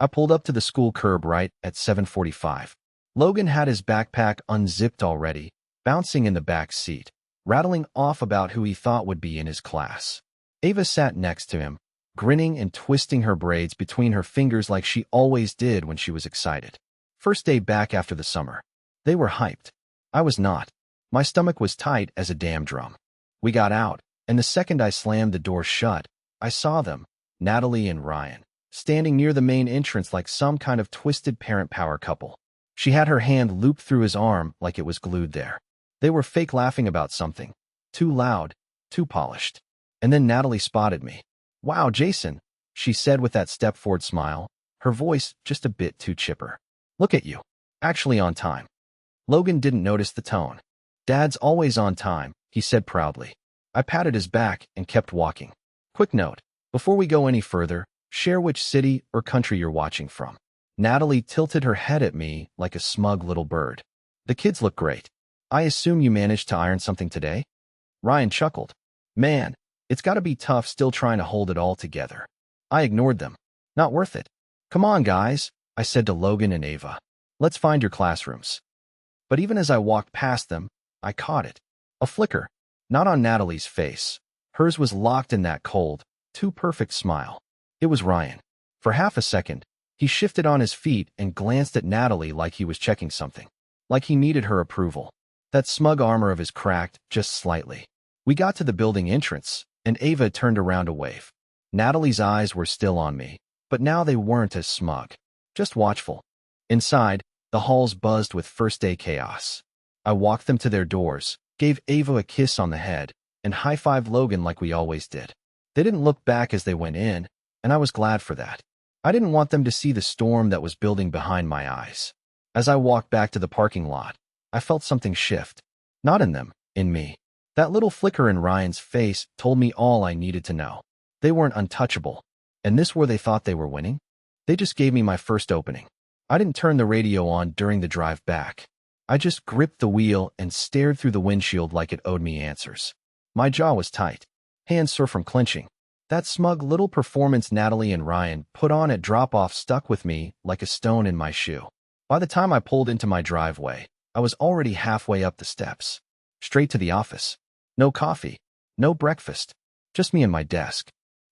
I pulled up to the school curb right at 7:45. Logan had his backpack unzipped already, bouncing in the back seat, rattling off about who he thought would be in his class. Ava sat next to him, grinning and twisting her braids between her fingers like she always did when she was excited. First day back after the summer. They were hyped. I was not. My stomach was tight as a damn drum. We got out, and the second I slammed the door shut, I saw them, Natalie and Ryan, standing near the main entrance like some kind of twisted parent power couple. She had her hand looped through his arm like it was glued there. They were fake laughing about something. Too loud, too polished. And then Natalie spotted me. "Wow, Jason," she said with that step-forward smile, her voice just a bit too chipper. "Look at you. Actually on time." Logan didn't notice the tone. "Dad's always on time," he said proudly. I patted his back and kept walking. Quick note, before we go any further, share which city or country you're watching from. Natalie tilted her head at me like a smug little bird. "The kids look great. I assume you managed to iron something today?" Ryan chuckled. "Man, it's gotta be tough still trying to hold it all together." I ignored them. "Not worth it. Come on, guys," I said to Logan and Ava. "Let's find your classrooms." But even as I walked past them, I caught it. A flicker. Not on Natalie's face. Hers was locked in that cold, too perfect smile. It was Ryan. For half a second, he shifted on his feet and glanced at Natalie like he was checking something. Like he needed her approval. That smug armor of his cracked just slightly. We got to the building entrance, and Ava turned around to wave. Natalie's eyes were still on me, but now they weren't as smug. Just watchful. Inside, the halls buzzed with first-day chaos. I walked them to their doors, gave Ava a kiss on the head, and high-fived Logan like we always did. They didn't look back as they went in, and I was glad for that. I didn't want them to see the storm that was building behind my eyes. As I walked back to the parking lot, I felt something shift. Not in them, in me. That little flicker in Ryan's face told me all I needed to know. They weren't untouchable. And this where they thought they were winning? They just gave me my first opening. I didn't turn the radio on during the drive back. I just gripped the wheel and stared through the windshield like it owed me answers. My jaw was tight. Hands sore from clenching. That smug little performance Natalie and Ryan put on at drop-off stuck with me like a stone in my shoe. By the time I pulled into my driveway, I was already halfway up the steps. Straight to the office. No coffee. No breakfast. Just me and my desk.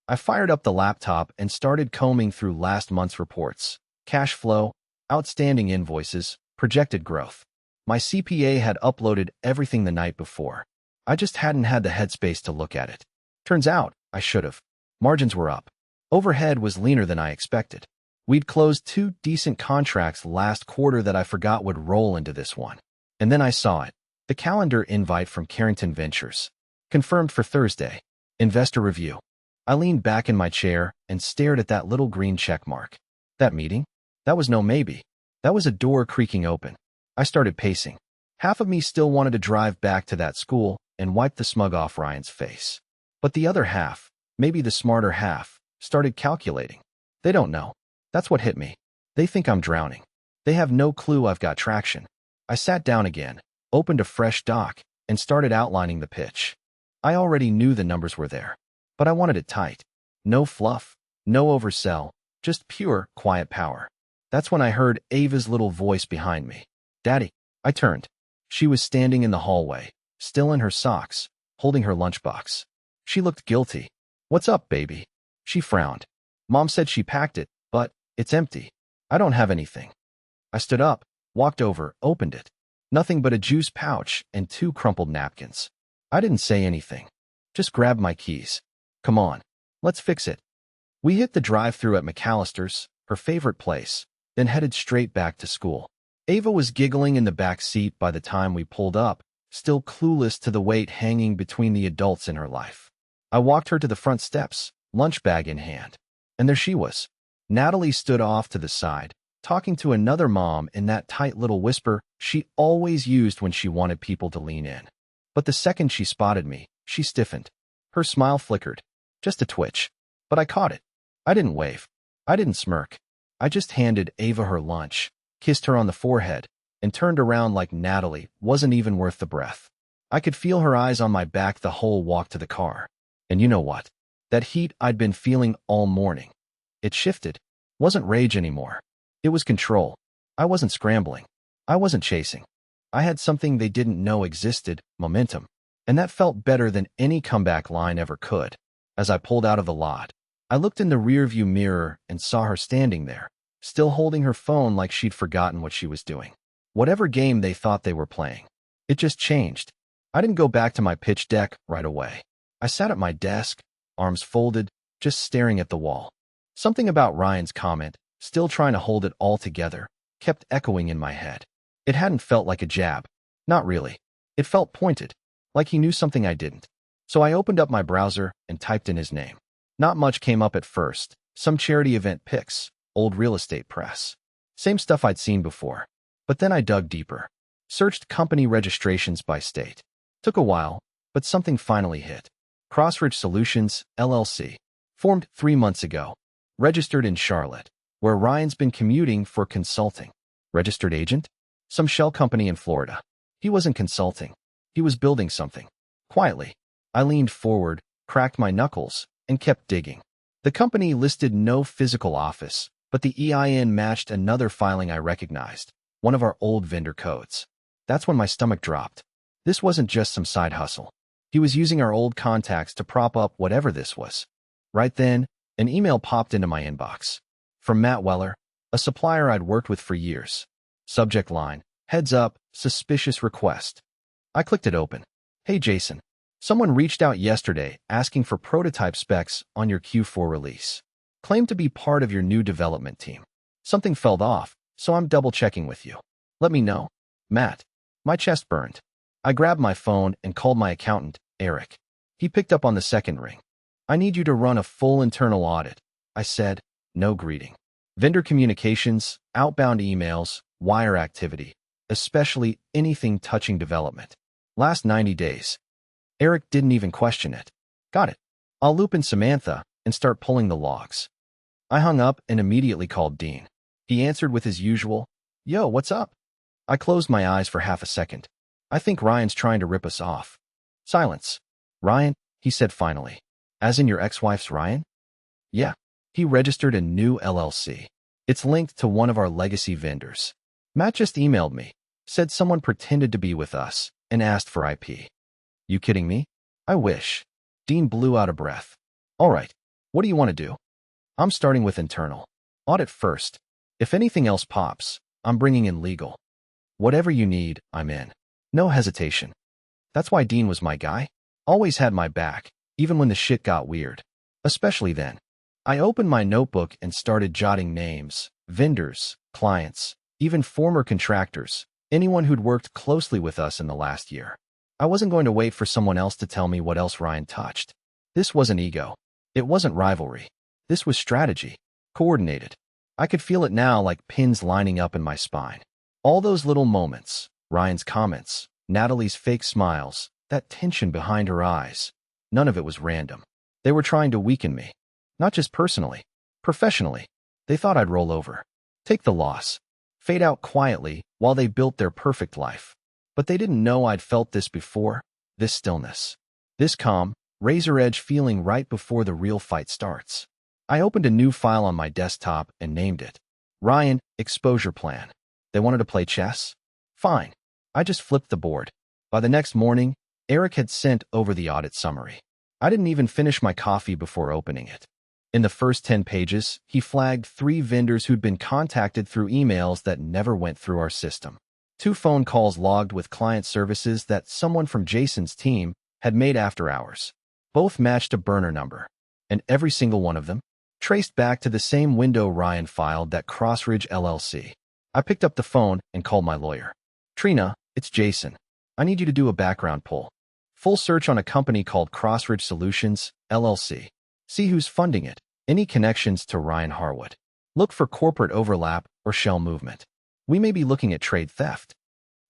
I fired up the laptop and started combing through last month's reports. Cash flow, outstanding invoices, projected growth. My CPA had uploaded everything the night before. I just hadn't had the headspace to look at it. Turns out, I should have. Margins were up. Overhead was leaner than I expected. We'd closed 2 decent contracts last quarter that I forgot would roll into this one. And then I saw it. The calendar invite from Carrington Ventures. Confirmed for Thursday. Investor review. I leaned back in my chair and stared at that little green check mark. That meeting? That was no maybe. That was a door creaking open. I started pacing. Half of me still wanted to drive back to that school and wipe the smug off Ryan's face. But the other half, maybe the smarter half, started calculating. They don't know. That's what hit me. They think I'm drowning. They have no clue I've got traction. I sat down again, opened a fresh doc, and started outlining the pitch. I already knew the numbers were there, but I wanted it tight. No fluff, no oversell, just pure, quiet power. That's when I heard Ava's little voice behind me. "Daddy." I turned. She was standing in the hallway, still in her socks, holding her lunchbox. She looked guilty. "What's up, baby?" She frowned. "Mom said she packed it, but it's empty. I don't have anything." I stood up, walked over, opened it. Nothing but a juice pouch and 2 crumpled napkins. I didn't say anything. Just grabbed my keys. "Come on. Let's fix it." We hit the drive-thru at McAllister's, her favorite place, then headed straight back to school. Ava was giggling in the back seat by the time we pulled up, still clueless to the weight hanging between the adults in her life. I walked her to the front steps, lunch bag in hand. And there she was. Natalie stood off to the side, talking to another mom in that tight little whisper she always used when she wanted people to lean in. But the second she spotted me, she stiffened. Her smile flickered. Just a twitch. But I caught it. I didn't wave. I didn't smirk. I just handed Ava her lunch, kissed her on the forehead, and turned around like Natalie wasn't even worth the breath. I could feel her eyes on my back the whole walk to the car. And you know what? That heat I'd been feeling all morning. It shifted. Wasn't rage anymore. It was control. I wasn't scrambling. I wasn't chasing. I had something they didn't know existed, momentum. And that felt better than any comeback line ever could. As I pulled out of the lot, I looked in the rearview mirror and saw her standing there, still holding her phone like she'd forgotten what she was doing. Whatever game they thought they were playing. It just changed. I didn't go back to my pitch deck right away. I sat at my desk, arms folded, just staring at the wall. Something about Ryan's comment, still trying to hold it all together, kept echoing in my head. It hadn't felt like a jab. Not really. It felt pointed, like he knew something I didn't. So I opened up my browser and typed in his name. Not much came up at first. Some charity event pics, old real estate press. Same stuff I'd seen before. But then I dug deeper. Searched company registrations by state. Took a while, but something finally hit. Crossridge Solutions, LLC. Formed 3 months ago. Registered in Charlotte, where Ryan's been commuting for consulting. Registered agent? Some shell company in Florida. He wasn't consulting. He was building something. Quietly, I leaned forward, cracked my knuckles, and kept digging. The company listed no physical office, but the EIN matched another filing I recognized, one of our old vendor codes. That's when my stomach dropped. This wasn't just some side hustle. He was using our old contacts to prop up whatever this was. Right then, an email popped into my inbox. From Matt Weller, a supplier I'd worked with for years. Subject line, heads up, suspicious request. I clicked it open. Hey Jason, someone reached out yesterday asking for prototype specs on your Q4 release. Claimed to be part of your new development team. Something fell off, so I'm double-checking with you. Let me know. Matt. My chest burned. I grabbed my phone and called my accountant, Eric. He picked up on the second ring. I need you to run a full internal audit. I said, no greeting. Vendor communications, outbound emails, wire activity, especially anything touching development. Last 90 days. Eric didn't even question it. Got it. I'll loop in Samantha and start pulling the logs. I hung up and immediately called Dean. He answered with his usual, yo, what's up? I closed my eyes for half a second. I think Ryan's trying to rip us off. Silence. Ryan, he said finally. As in your ex-wife's Ryan? Yeah. He registered a new LLC. It's linked to one of our legacy vendors. Matt just emailed me, said someone pretended to be with us, and asked for IP. You kidding me? I wish. Dean blew out a breath. All right. What do you want to do? I'm starting with internal. Audit first. If anything else pops, I'm bringing in legal. Whatever you need, I'm in. No hesitation. That's why Dean was my guy. Always had my back, even when the shit got weird. Especially then. I opened my notebook and started jotting names, vendors, clients, even former contractors, anyone who'd worked closely with us in the last year. I wasn't going to wait for someone else to tell me what else Ryan touched. This wasn't ego. It wasn't rivalry. This was strategy. Coordinated. I could feel it now like pins lining up in my spine. All those little moments, Ryan's comments, Natalie's fake smiles, that tension behind her eyes, none of it was random. They were trying to weaken me. Not just personally, professionally. They thought I'd roll over. Take the loss. Fade out quietly while they built their perfect life. But they didn't know I'd felt this before, this stillness. This calm, razor-edge feeling right before the real fight starts. I opened a new file on my desktop and named it. Ryan, Exposure Plan. They wanted to play chess? Fine. I just flipped the board. By the next morning, Eric had sent over the audit summary. I didn't even finish my coffee before opening it. In the first 10 pages, he flagged 3 vendors who'd been contacted through emails that never went through our system. 2 phone calls logged with client services that someone from Jason's team had made after hours. Both matched a burner number, and every single one of them traced back to the same window Ryan filed that Crossridge LLC. I picked up the phone and called my lawyer. Trina, it's Jason. I need you to do a background pull. Full search on a company called Crossridge Solutions, LLC. See who's funding it. Any connections to Ryan Harwood. Look for corporate overlap or shell movement. We may be looking at trade theft.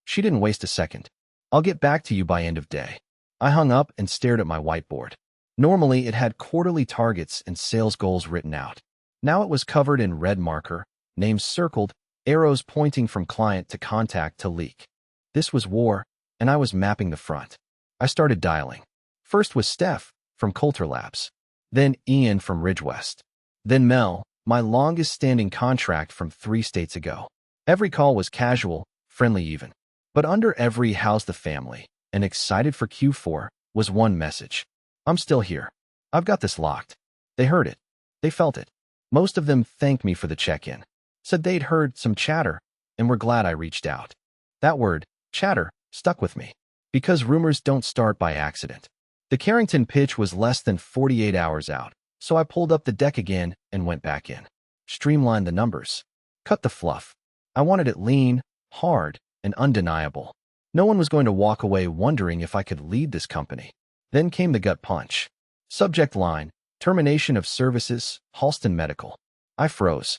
She didn't waste a second. I'll get back to you by end of day. I hung up and stared at my whiteboard. Normally, it had quarterly targets and sales goals written out. Now it was covered in red marker, names circled, arrows pointing from client to contact to leak. This was war, and I was mapping the front. I started dialing. First was Steph from Coulter Labs. Then Ian from Ridgewest. Then Mel, my longest-standing contract from 3 states ago. Every call was casual, friendly even. But under every "how's the family" and "excited for Q4" was one message. "I'm still here. I've got this locked." They heard it. They felt it. Most of them thanked me for the check-in, said they'd heard some chatter, and were glad I reached out. That word, chatter, stuck with me, because rumors don't start by accident. The Carrington pitch was less than 48 hours out, so I pulled up the deck again and went back in. Streamlined the numbers. Cut the fluff. I wanted it lean, hard, and undeniable. No one was going to walk away wondering if I could lead this company. Then came the gut punch. Subject line: termination of services, Halston Medical. I froze.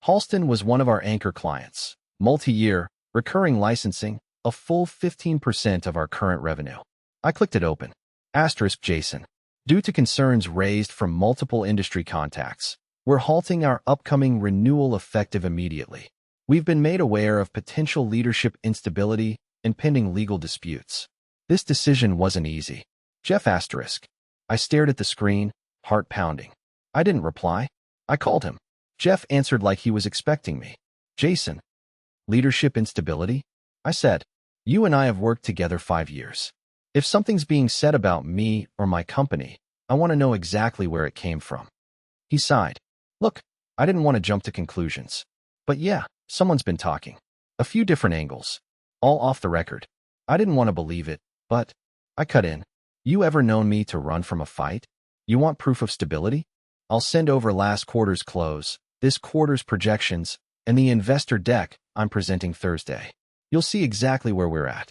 Halston was one of our anchor clients. Multi-year, recurring licensing, a full 15% of our current revenue. I clicked it open. Asterisk Jason. Due to concerns raised from multiple industry contacts, we're halting our upcoming renewal effective immediately. We've been made aware of potential leadership instability and pending legal disputes. This decision wasn't easy. Jeff asterisk. I stared at the screen, heart pounding. I didn't reply. I called him. Jeff answered like he was expecting me. Jason. Leadership instability? I said. You and I have worked together 5 years. If something's being said about me or my company, I want to know exactly where it came from. He sighed. Look, I didn't want to jump to conclusions. But yeah, someone's been talking. A few different angles. All off the record. I didn't want to believe it, but I cut in. You ever known me to run from a fight? You want proof of stability? I'll send over last quarter's close, this quarter's projections, and the investor deck I'm presenting Thursday. You'll see exactly where we're at.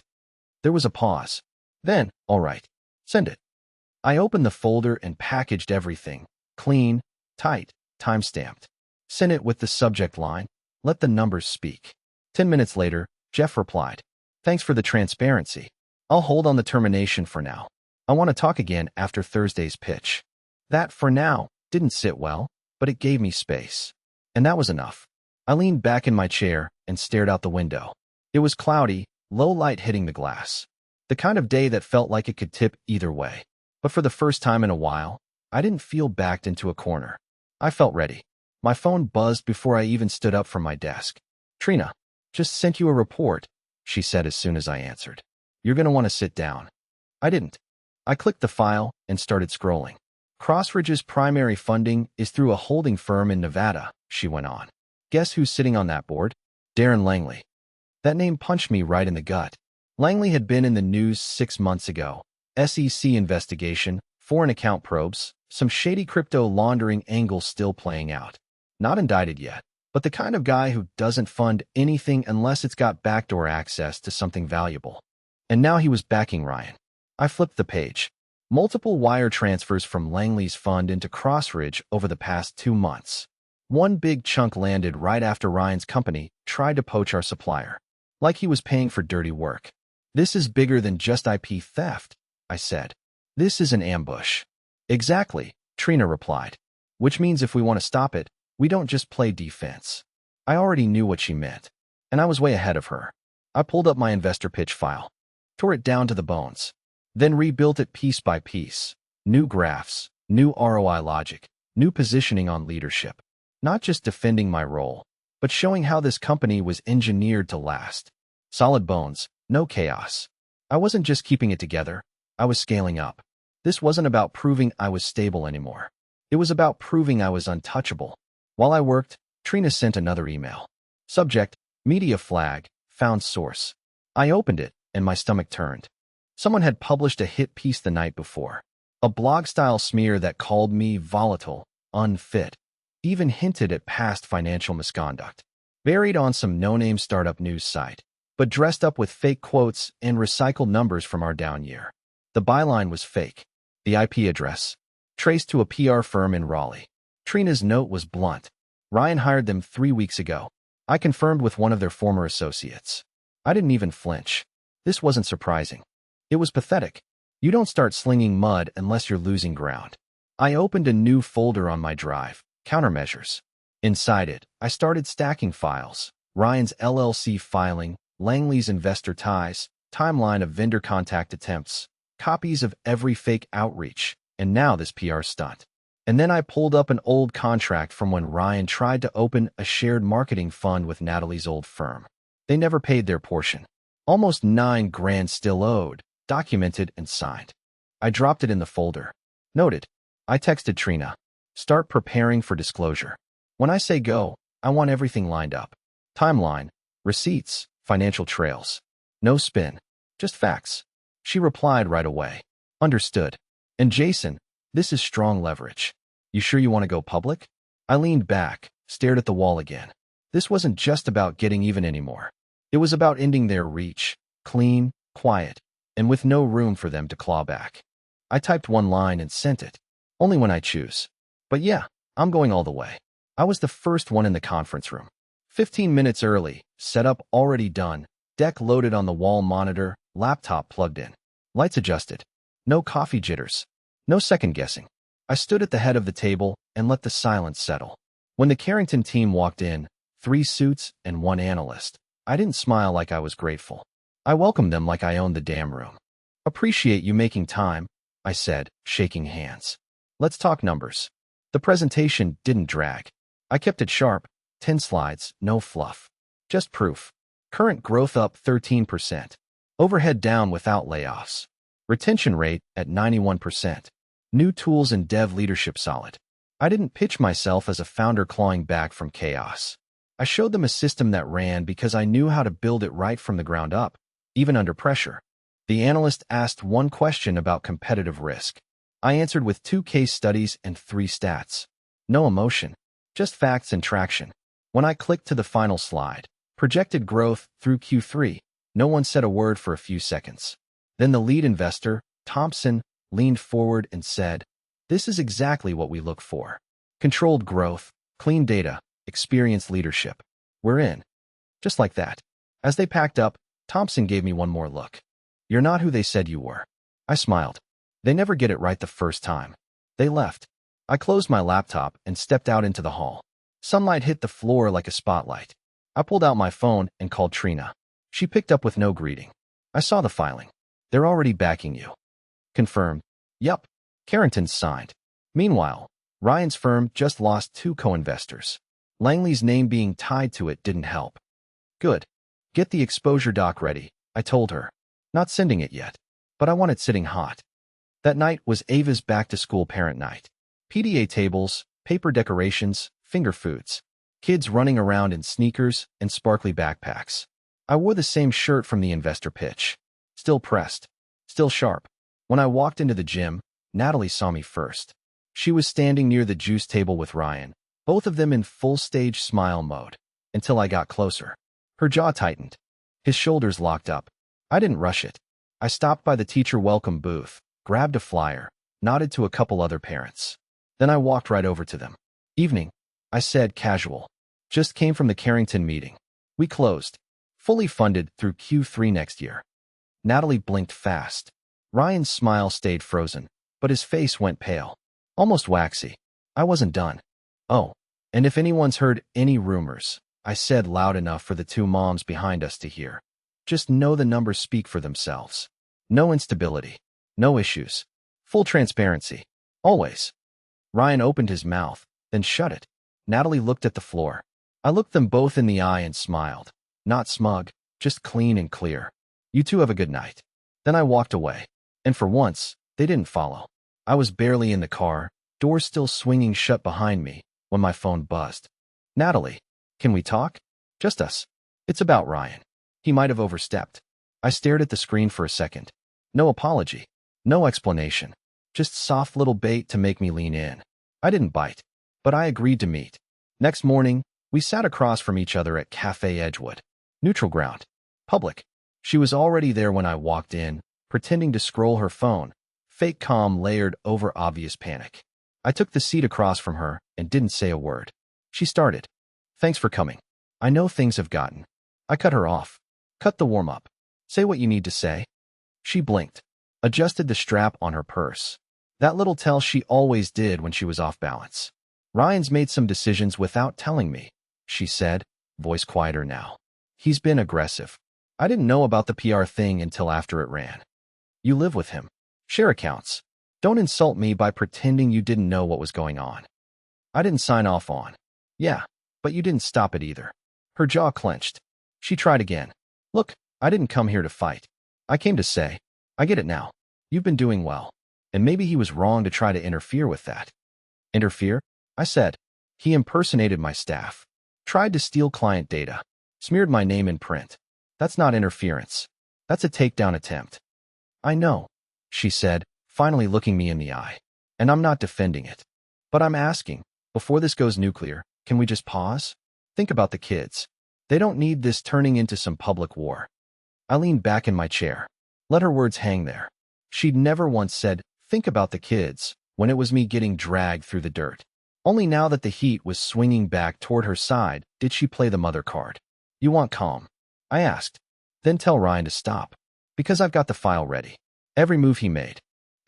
There was a pause. Then, all right, send it. I opened the folder and packaged everything. Clean, tight, time-stamped. Sent it with the subject line, let the numbers speak. 10 minutes later, Jeff replied, thanks for the transparency. I'll hold on the termination for now. I want to talk again after Thursday's pitch. That, for now, didn't sit well, but it gave me space. And that was enough. I leaned back in my chair and stared out the window. It was cloudy, low light hitting the glass. The kind of day that felt like it could tip either way. But for the first time in a while, I didn't feel backed into a corner. I felt ready. My phone buzzed before I even stood up from my desk. Trina, just sent you a report, she said as soon as I answered. You're going to want to sit down. I didn't. I clicked the file and started scrolling. Crossridge's primary funding is through a holding firm in Nevada, she went on. Guess who's sitting on that board? Darren Langley. That name punched me right in the gut. Langley had been in the news 6 months ago. SEC investigation, foreign account probes, some shady crypto laundering angles still playing out. Not indicted yet, but the kind of guy who doesn't fund anything unless it's got backdoor access to something valuable. And now he was backing Ryan. I flipped the page. Multiple wire transfers from Langley's fund into Crossridge over the past 2 months. One big chunk landed right after Ryan's company tried to poach our supplier. Like he was paying for dirty work. This is bigger than just IP theft, I said. This is an ambush. Exactly, Trina replied. Which means if we want to stop it, we don't just play defense. I already knew what she meant, and I was way ahead of her. I pulled up my investor pitch file, tore it down to the bones, then rebuilt it piece by piece. New graphs, new ROI logic, new positioning on leadership. Not just defending my role, but showing how this company was engineered to last. Solid bones, no chaos. I wasn't just keeping it together, I was scaling up. This wasn't about proving I was stable anymore. It was about proving I was untouchable. While I worked, Trina sent another email. Subject, media flag, found source. I opened it, and my stomach turned. Someone had published a hit piece the night before. A blog-style smear that called me volatile, unfit, even hinted at past financial misconduct. Buried on some no-name startup news site, but dressed up with fake quotes and recycled numbers from our down year. The byline was fake. The IP address, traced to a PR firm in Raleigh. Trina's note was blunt. Ryan hired them 3 weeks ago. I confirmed with one of their former associates. I didn't even flinch. This wasn't surprising. It was pathetic. You don't start slinging mud unless you're losing ground. I opened a new folder on my drive, countermeasures. Inside it, I started stacking files. Ryan's LLC filing, Langley's investor ties, timeline of vendor contact attempts, copies of every fake outreach, and now this PR stunt. And then I pulled up an old contract from when Ryan tried to open a shared marketing fund with Natalie's old firm. They never paid their portion. Almost 9 grand still owed, documented and signed. I dropped it in the folder. Noted. I texted Trina. Start preparing for disclosure. When I say go, I want everything lined up. Timeline, receipts, financial trails. No spin. Just facts. She replied right away. Understood. And Jason, this is strong leverage. You sure you want to go public? I leaned back, stared at the wall again. This wasn't just about getting even anymore. It was about ending their reach, clean, quiet, and with no room for them to claw back. I typed one line and sent it. Only when I choose. But yeah, I'm going all the way. I was the first one in the conference room. 15 minutes early, setup already done, deck loaded on the wall monitor, laptop plugged in. Lights adjusted. No coffee jitters. No second guessing. I stood at the head of the table and let the silence settle. When the Carrington team walked in, 3 suits and 1 analyst, I didn't smile like I was grateful. I welcomed them like I owned the damn room. Appreciate you making time, I said, shaking hands. Let's talk numbers. The presentation didn't drag. I kept it sharp, 10 slides, no fluff. Just proof. Current growth up 13%. Overhead down without layoffs. Retention rate at 91%. New tools and dev leadership solid. I didn't pitch myself as a founder clawing back from chaos. I showed them a system that ran because I knew how to build it right from the ground up, even under pressure. The analyst asked one question about competitive risk. I answered with 2 case studies and 3 stats. No emotion, just facts and traction. When I clicked to the final slide, projected growth through Q3, no one said a word for a few seconds. Then the lead investor, Thompson, leaned forward and said, "This is exactly what we look for. Controlled growth, clean data, experienced leadership. We're in." Just like that. As they packed up, Thompson gave me one more look. "You're not who they said you were." I smiled. They never get it right the first time. They left. I closed my laptop and stepped out into the hall. Sunlight hit the floor like a spotlight. I pulled out my phone and called Trina. She picked up with no greeting. "I saw the filing. They're already backing you." Confirmed. "Yup. Carrington's signed." Meanwhile, Ryan's firm just lost 2 co-investors. Langley's name being tied to it didn't help. "Good. Get the exposure doc ready," I told her. "Not sending it yet, but I want it sitting hot." That night was Ava's back-to-school parent night. PDA tables, paper decorations, finger foods. Kids running around in sneakers and sparkly backpacks. I wore the same shirt from the investor pitch. Still pressed. Still sharp. When I walked into the gym, Natalie saw me first. She was standing near the juice table with Ryan, both of them in full stage smile mode, until I got closer. Her jaw tightened. His shoulders locked up. I didn't rush it. I stopped by the teacher welcome booth, grabbed a flyer, nodded to a couple other parents. Then I walked right over to them. "Evening," I said, casual. "Just came from the Carrington meeting. We closed. Fully funded through Q3 next year." Natalie blinked fast. Ryan's smile stayed frozen, but his face went pale. Almost waxy. I wasn't done. "Oh, and if anyone's heard any rumors," I said loud enough for the 2 moms behind us to hear, "just know the numbers speak for themselves. No instability. No issues. Full transparency. Always." Ryan opened his mouth, then shut it. Natalie looked at the floor. I looked them both in the eye and smiled. Not smug, just clean and clear. "You two have a good night." Then I walked away. And for once, they didn't follow. I was barely in the car, doors still swinging shut behind me, when my phone buzzed. "Natalie, can we talk? Just us. It's about Ryan. He might have overstepped." I stared at the screen for a second. No apology. No explanation. Just soft little bait to make me lean in. I didn't bite. But I agreed to meet. Next morning, we sat across from each other at Cafe Edgewood. Neutral ground. Public. She was already there when I walked in, pretending to scroll her phone, fake calm layered over obvious panic. I took the seat across from her and didn't say a word. She started. "Thanks for coming. I know things have gotten." I cut her off. "Cut the warm-up. Say what you need to say." She blinked, adjusted the strap on her purse. That little tell she always did when she was off balance. "Ryan's made some decisions without telling me," she said, voice quieter now. "He's been aggressive. I didn't know about the PR thing until after it ran." "You live with him. Share accounts." Don't insult me by pretending you didn't know what was going on. I didn't sign off on. Yeah, but you didn't stop it either. Her jaw clenched. She tried again. Look, I didn't come here to fight. I came to say, I get it now. You've been doing well. And maybe he was wrong to try to interfere with that. Interfere? I said. He impersonated my staff. Tried to steal client data. Smeared my name in print. That's not interference. That's a takedown attempt. I know, she said, finally looking me in the eye. And I'm not defending it. But I'm asking, before this goes nuclear, can we just pause? Think about the kids. They don't need this turning into some public war. I leaned back in my chair. Let her words hang there. She'd never once said, think about the kids, when it was me getting dragged through the dirt. Only now that the heat was swinging back toward her side did she play the mother card. You want calm? I asked. Then tell Ryan to stop. Because I've got the file ready. Every move he made.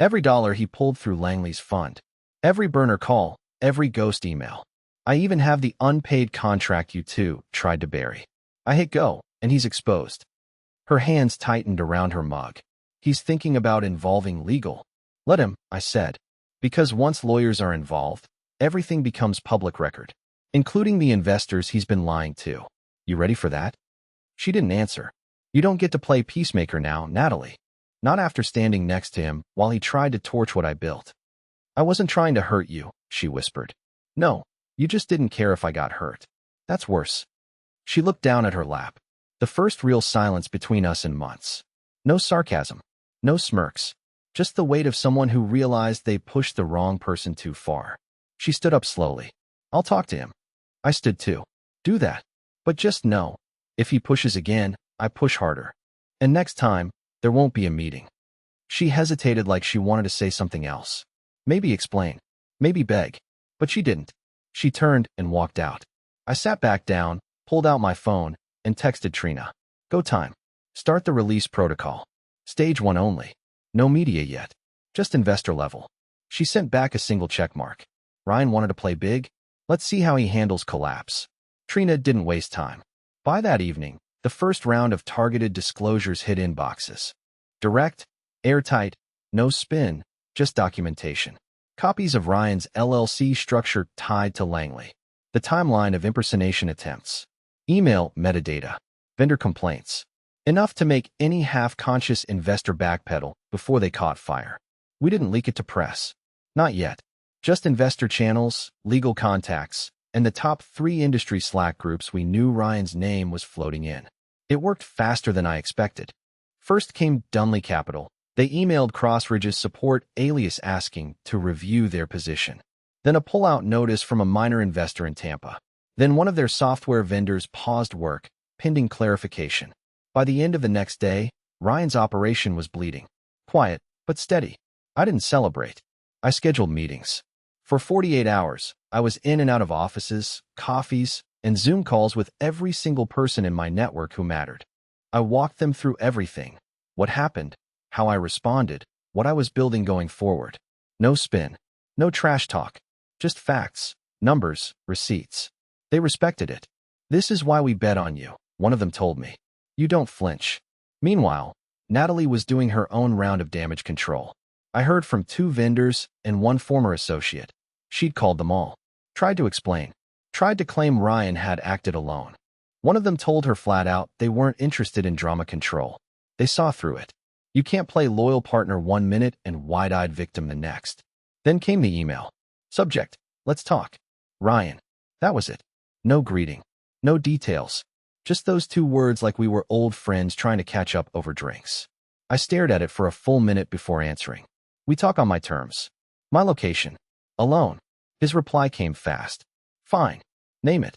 Every dollar he pulled through Langley's fund. Every burner call. Every ghost email. I even have the unpaid contract you two tried to bury. I hit go, and he's exposed. Her hands tightened around her mug. He's thinking about involving legal. Let him, I said. Because once lawyers are involved, everything becomes public record, including the investors he's been lying to. You ready for that? She didn't answer. You don't get to play peacemaker now, Natalie. Not after standing next to him while he tried to torch what I built. I wasn't trying to hurt you, she whispered. No, you just didn't care if I got hurt. That's worse. She looked down at her lap. The first real silence between us in months. No sarcasm. No smirks. Just the weight of someone who realized they pushed the wrong person too far. She stood up slowly. I'll talk to him. I stood too. Do that. But just know, if he pushes again, I push harder. And next time, there won't be a meeting. She hesitated like she wanted to say something else. Maybe explain. Maybe beg. But she didn't. She turned and walked out. I sat back down, pulled out my phone, and texted Trina. Go time. Start the release protocol. Stage 1 only. No media yet. Just investor level. She sent back a single check mark. Ryan wanted to play big. Let's see how he handles collapse. Trina didn't waste time. By that evening, the first round of targeted disclosures hit inboxes. Direct, airtight, no spin, just documentation. Copies of Ryan's LLC structure tied to Langley. The timeline of impersonation attempts. Email metadata. Vendor complaints. Enough to make any half-conscious investor backpedal before they caught fire. We didn't leak it to press. Not yet. Just investor channels, legal contacts, and the top 3 industry Slack groups we knew Ryan's name was floating in. It worked faster than I expected. First came Dunley Capital. They emailed Crossridge's support alias asking to review their position. Then a pullout notice from a minor investor in Tampa. Then one of their software vendors paused work, pending clarification. By the end of the next day, Ryan's operation was bleeding. Quiet, but steady. I didn't celebrate. I scheduled meetings. For 48 hours, I was in and out of offices, coffees, and Zoom calls with every single person in my network who mattered. I walked them through everything. What happened, how I responded, what I was building going forward. No spin. No trash talk. Just facts, numbers, receipts. They respected it. This is why we bet on you, one of them told me. You don't flinch. Meanwhile, Natalie was doing her own round of damage control. I heard from 2 vendors and 1 former associate. She'd called them all. Tried to explain. Tried to claim Ryan had acted alone. One of them told her flat out they weren't interested in drama control. They saw through it. You can't play loyal partner 1 minute and wide-eyed victim the next. Then came the email. Subject, let's talk. Ryan. That was it. No greeting. No details. Just those 2 words like we were old friends trying to catch up over drinks. I stared at it for a full minute before answering. We talk on my terms. My location. Alone. His reply came fast. Fine. Name it.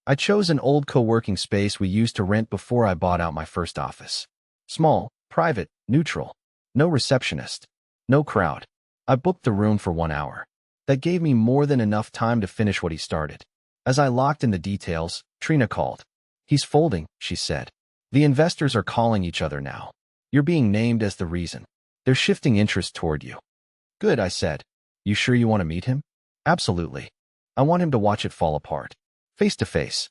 I chose an old co-working space we used to rent before I bought out my first office. Small, private, neutral. No receptionist. No crowd. I booked the room for 1 hour. That gave me more than enough time to finish what he started. As I locked in the details, Trina called. He's folding, she said. The investors are calling each other now. You're being named as the reason. They're shifting interest toward you. Good, I said. You sure you want to meet him? Absolutely. I want him to watch it fall apart. Face to face.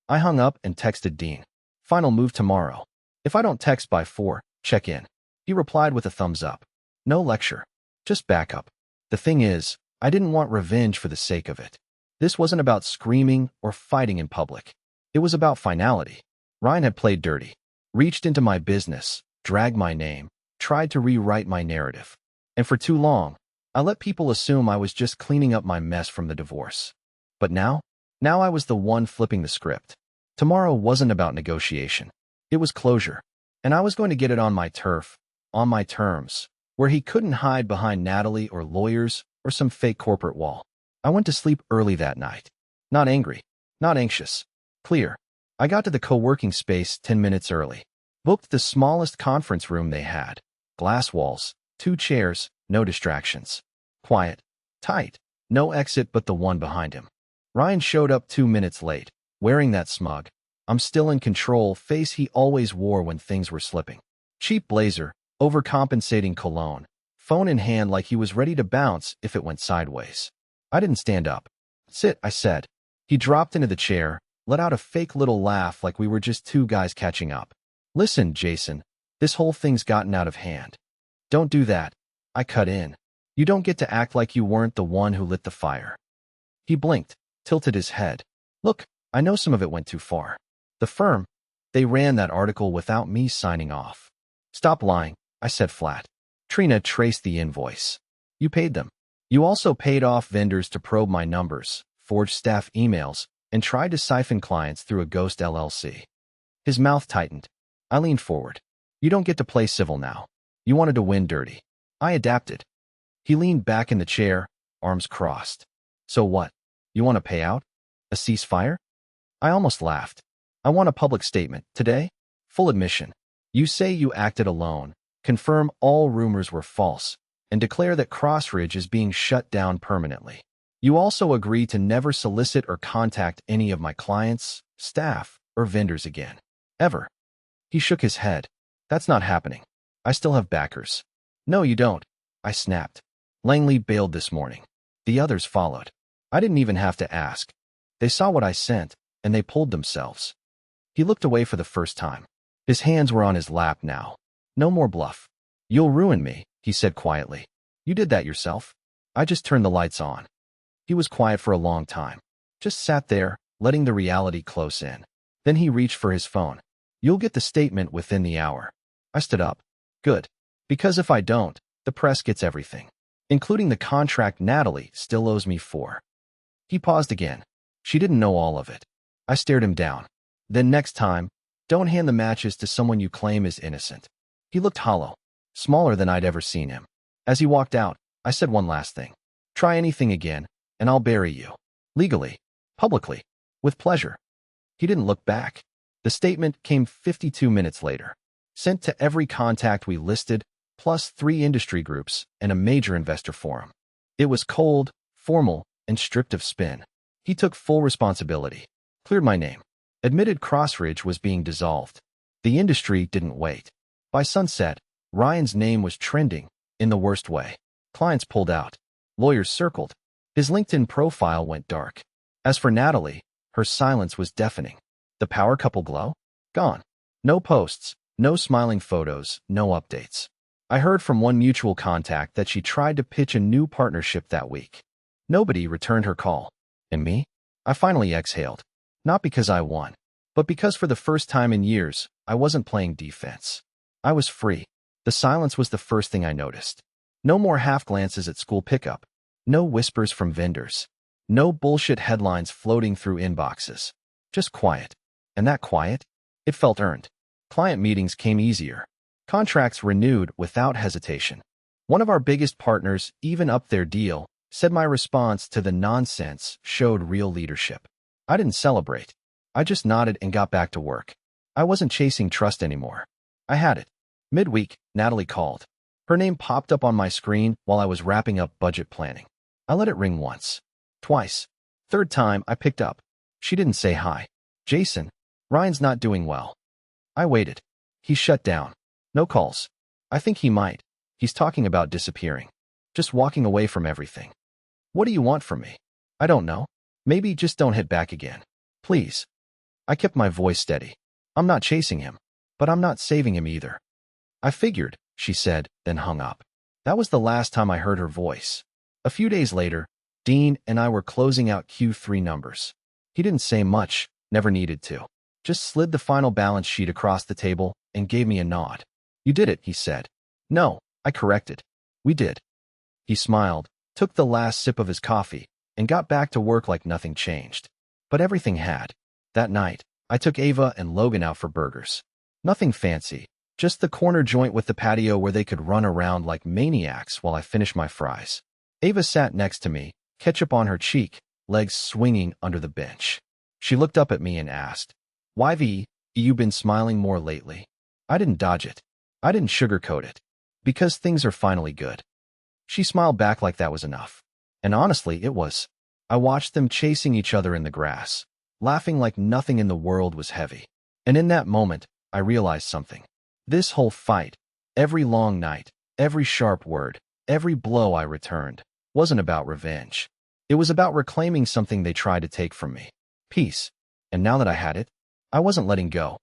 I hung up and texted Dean. Final move tomorrow. If I don't text by 4, check in. He replied with a thumbs up. No lecture. Just back up. The thing is, I didn't want revenge for the sake of it. This wasn't about screaming or fighting in public. It was about finality. Ryan had played dirty, reached into my business, dragged my name, tried to rewrite my narrative. And for too long, I let people assume I was just cleaning up my mess from the divorce. But now I was the one flipping the script. Tomorrow wasn't about negotiation. It was closure. And I was going to get it on my turf, on my terms, where he couldn't hide behind Natalie or lawyers or some fake corporate wall. I went to sleep early that night. Not angry, not anxious, clear. I got to the co-working space 10 minutes early. Booked the smallest conference room they had. Glass walls, 2 chairs, no distractions. Quiet, tight, no exit but the one behind him. Ryan showed up 2 minutes late, wearing that smug, I'm still in control face he always wore when things were slipping. Cheap blazer, overcompensating cologne, phone in hand like he was ready to bounce if it went sideways. I didn't stand up. Sit, I said. He dropped into the chair, let out a fake little laugh like we were just 2 guys catching up. Listen, Jason, this whole thing's gotten out of hand. Don't do that. I cut in. You don't get to act like you weren't the one who lit the fire. He blinked, tilted his head. Look, I know some of it went too far. The firm, they ran that article without me signing off. Stop lying, I said flat. Trina traced the invoice. You paid them. You also paid off vendors to probe my numbers, forged staff emails, and tried to siphon clients through a ghost LLC. His mouth tightened. I leaned forward. You don't get to play civil now. You wanted to win dirty. I adapted. He leaned back in the chair, arms crossed. So what? You want to pay out? A ceasefire? I almost laughed. I want a public statement. Today? Full admission. You say you acted alone, confirm all rumors were false, and declare that Crossridge is being shut down permanently. You also agree to never solicit or contact any of my clients, staff, or vendors again. Ever. He shook his head. That's not happening. I still have backers. No, you don't. I snapped. Langley bailed this morning. The others followed. I didn't even have to ask. They saw what I sent, and they pulled themselves. He looked away for the first time. His hands were on his lap now. No more bluff. You'll ruin me, he said quietly. You did that yourself. I just turned the lights on. He was quiet for a long time. Just sat there, letting the reality close in. Then he reached for his phone. You'll get the statement within the hour. I stood up. Good. Because if I don't, the press gets everything. Including the contract Natalie still owes me for. He paused again. She didn't know all of it. I stared him down. Then next time, don't hand the matches to someone you claim is innocent. He looked hollow, smaller than I'd ever seen him. As he walked out, I said one last thing. Try anything again, and I'll bury you. Legally, publicly, with pleasure. He didn't look back. The statement came 52 minutes later. Sent to every contact we listed, plus 3 industry groups and a major investor forum. It was cold, formal, and stripped of spin. He took full responsibility. Cleared my name. Admitted Crossridge was being dissolved. The industry didn't wait. By sunset, Ryan's name was trending, in the worst way. Clients pulled out. Lawyers circled. His LinkedIn profile went dark. As for Natalie, her silence was deafening. The power couple glow? Gone. No posts, no smiling photos, no updates. I heard from one mutual contact that she tried to pitch a new partnership that week. Nobody returned her call. And me? I finally exhaled. Not because I won, but because for the first time in years, I wasn't playing defense. I was free. The silence was the first thing I noticed. No more half glances at school pickup. No whispers from vendors. No bullshit headlines floating through inboxes. Just quiet. And that quiet? It felt earned. Client meetings came easier. Contracts renewed without hesitation. One of our biggest partners even upped their deal, said my response to the nonsense showed real leadership. I didn't celebrate. I just nodded and got back to work. I wasn't chasing trust anymore. I had it. Midweek, Natalie called. Her name popped up on my screen while I was wrapping up budget planning. I let it ring once. Twice. Third time, I picked up. She didn't say hi. Jason, Ryan's not doing well. I waited. He shut down. No calls. I think he might. He's talking about disappearing. Just walking away from everything. What do you want from me? I don't know. Maybe just don't hit back again. Please. I kept my voice steady. I'm not chasing him, but I'm not saving him either. I figured, she said, then hung up. That was the last time I heard her voice. A few days later, Dean and I were closing out Q3 numbers. He didn't say much, never needed to. Just slid the final balance sheet across the table and gave me a nod. You did it, he said. No, I corrected. We did. He smiled, took the last sip of his coffee, and got back to work like nothing changed. But everything had. That night, I took Ava and Logan out for burgers. Nothing fancy, just the corner joint with the patio where they could run around like maniacs while I finished my fries. Ava sat next to me, ketchup on her cheek, legs swinging under the bench. She looked up at me and asked, "Why you been smiling more lately?" I didn't dodge it. I didn't sugarcoat it. Because things are finally good. She smiled back like that was enough. And honestly, it was. I watched them chasing each other in the grass, laughing like nothing in the world was heavy. And in that moment, I realized something. This whole fight, every long night, every sharp word, every blow I returned, wasn't about revenge. It was about reclaiming something they tried to take from me. Peace. And now that I had it, I wasn't letting go.